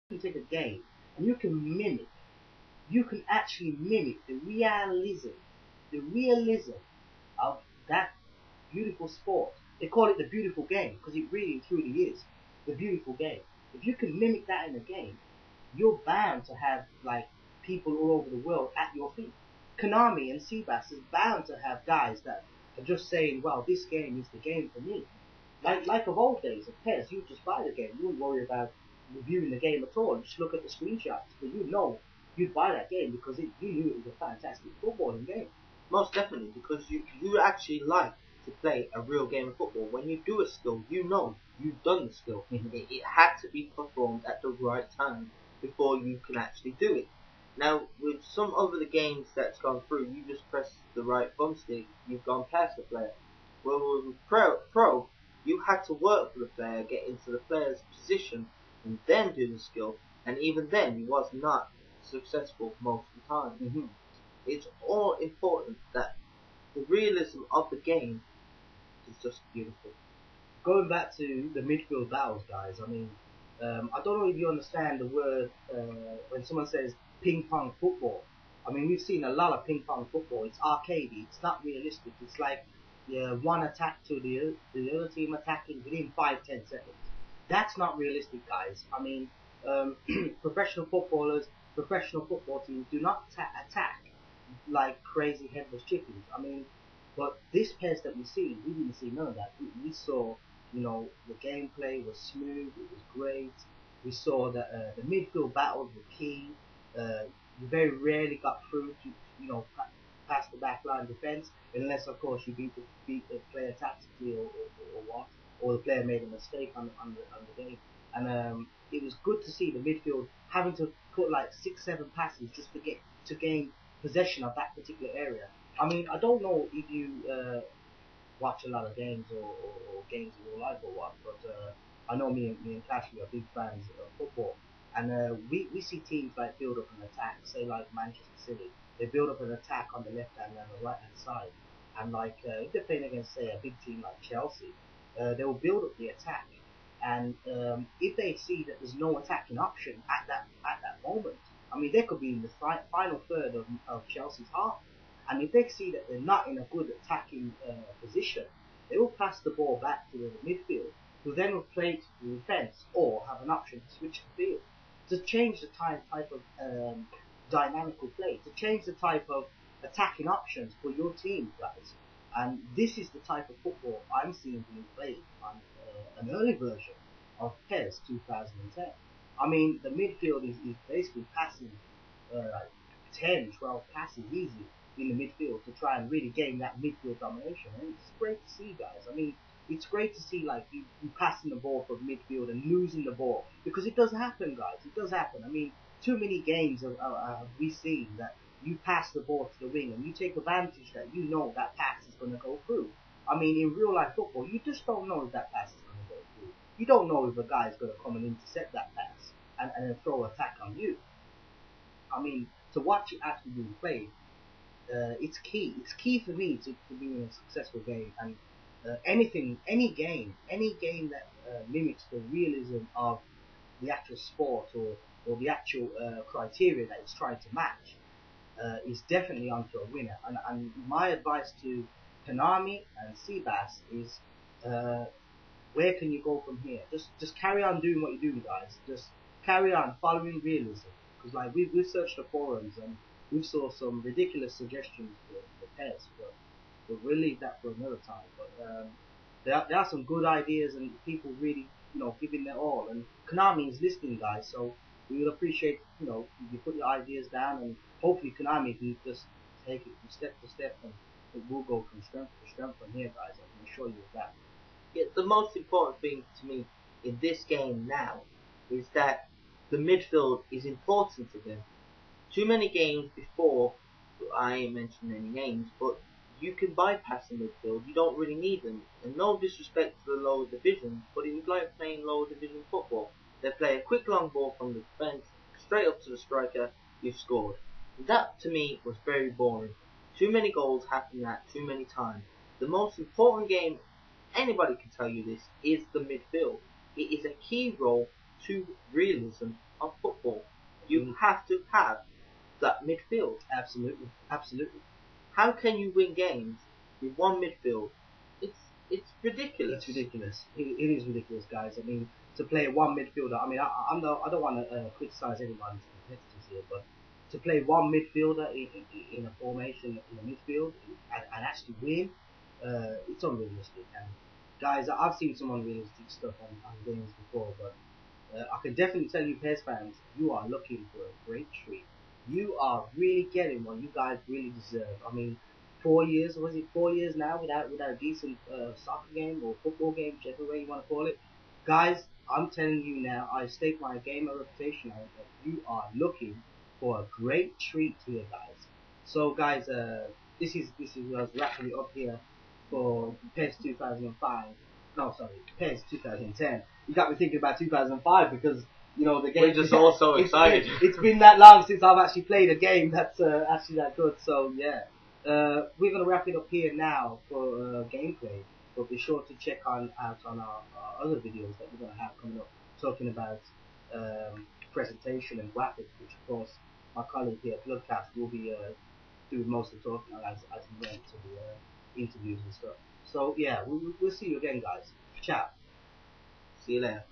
can take a game and you can actually mimic the realism of that beautiful sport. They call it the beautiful game because it really and truly is the beautiful game. If you can mimic that in a game, you're bound to have like people all over the world at your feet. Konami and Seabass is bound to have guys that are just saying, "Well, this game is the game for me." Like of old days, of PES, you just buy the game. You wouldn't worry about reviewing the game at all. Just look at the screenshots, but you know you'd buy that game because you knew it was a fantastic footballing game. Most definitely, because you actually like to play a real game of football. When you do a skill, you know you've done the skill. It had to be performed at the right time before you can actually do it. Now, with some of the games that's gone through, you just press the right thumbstick, you've gone past the player. Well, with Pro, you had to work for the player, get into the player's position, and then do the skill. And even then, he was not successful most of the time. It's all important that the realism of the game is just beautiful. Going back to the midfield battles, guys. I mean, I don't know if you understand the word when someone says ping pong football. I mean, we've seen a lot of ping pong football. It's arcadey. It's not realistic. It's like one attack to the other team attacking within 5-10 seconds. That's not realistic, guys. I mean, professional footballers, professional football teams do not attack like crazy headless chickens. I mean, but this PES that we didn't see none of that. We saw, the gameplay was smooth. It was great. We saw that the midfield battles were key. You very rarely got through to, past the backline defense, unless of course you beat the player tactically or what, or the player made a mistake on the game. And it was good to see the midfield having to put like 6-7 passes just to gain possession of that particular area. I mean, I don't know if you watch a lot of games or games in your life or what, but I know me and Cashley are big fans of football, and we see teams like build up an attack, say like Manchester City, they build up an attack on the left hand and the right hand side, and like if they're playing against say a big team like Chelsea, they will build up the attack, and if they see that there's no attacking option at that moment, I mean they could be in the final third of Chelsea's half. And if they see that they're not in a good attacking position, they will pass the ball back to the midfield, who then will play to the defence or have an option to switch the field to change the type of dynamical play, to change the type of attacking options for your team, guys. And this is the type of football I'm seeing being played on an early version of PES 2010. I mean, the midfield is basically passing like 10, 12 passes easy in the midfield to try and really gain that midfield domination. And it's great to see, guys. I mean, it's great to see like you passing the ball from midfield and losing the ball, because it does happen, guys. It does happen. I mean, too many games have we seen that you pass the ball to the wing and you take advantage that you know that pass is going to go through. I mean, in real life football, you just don't know if that pass is going to go through. You don't know if a guy is going to come and intercept that pass and then throw an attack on you. I mean, to watch it actually being played, it's key. It's key for me to being a successful game. And any game that mimics the realism of the actual sport or the actual criteria that it's trying to match is definitely onto a winner. And my advice to Konami and Seabass is, where can you go from here? Just carry on doing what you're doing, guys. Just carry on following realism. Because like we've searched the forums and we saw some ridiculous suggestions for PES, but we'll leave that for another time. But there are some good ideas and people really, giving their all. And Konami is listening, guys, so we would appreciate, if you put your ideas down, and hopefully Konami can just take it from step to step, and it will go from strength to strength from here, guys. I can assure you of that. Yeah, the most important thing to me in this game now is that the midfield is important again. Too many games before, I ain't mentioned any names, but you can bypass the midfield. You don't really need them. And no disrespect to the lower divisions, but it was like playing lower division football. They play a quick long ball from the defence, straight up to the striker, you've scored. That to me was very boring. Too many goals happen that too many times. The most important game, anybody can tell you this, is the midfield. It is a key role to realism of football. have to have that midfield. Absolutely, absolutely. How can you win games with one midfield? It's ridiculous. It's ridiculous. It is ridiculous, guys. I mean, to play one midfielder. I mean, I don't want to criticize anyone's competitors here, but to play one midfielder in a formation in the midfield and actually win, it's unrealistic. And guys, I've seen some unrealistic stuff on games before, but I can definitely tell you, PES fans, you are looking for a great treat. You are really getting what you guys really deserve. I mean, 4 years, was it 4 years now without a decent soccer game or football game, whichever way you want to call it? Guys, I'm telling you now, I stake my gamer reputation on that you are looking for a great treat here, guys. So, guys, this is us wrapping it up here for PES 2005. No, sorry, PES 2010. You got me thinking about 2005 because the game. We're just all so excited. It's been that long since I've actually played a game that's actually that good. So yeah, we're gonna wrap it up here now for gameplay. But be sure to check out on our other videos that we're gonna have coming up, talking about presentation and graphics, which of course my colleague here, Bloodcast, will be doing most of the talking as we went to the interviews and stuff. So yeah, we'll see you again, guys. Ciao. See you later.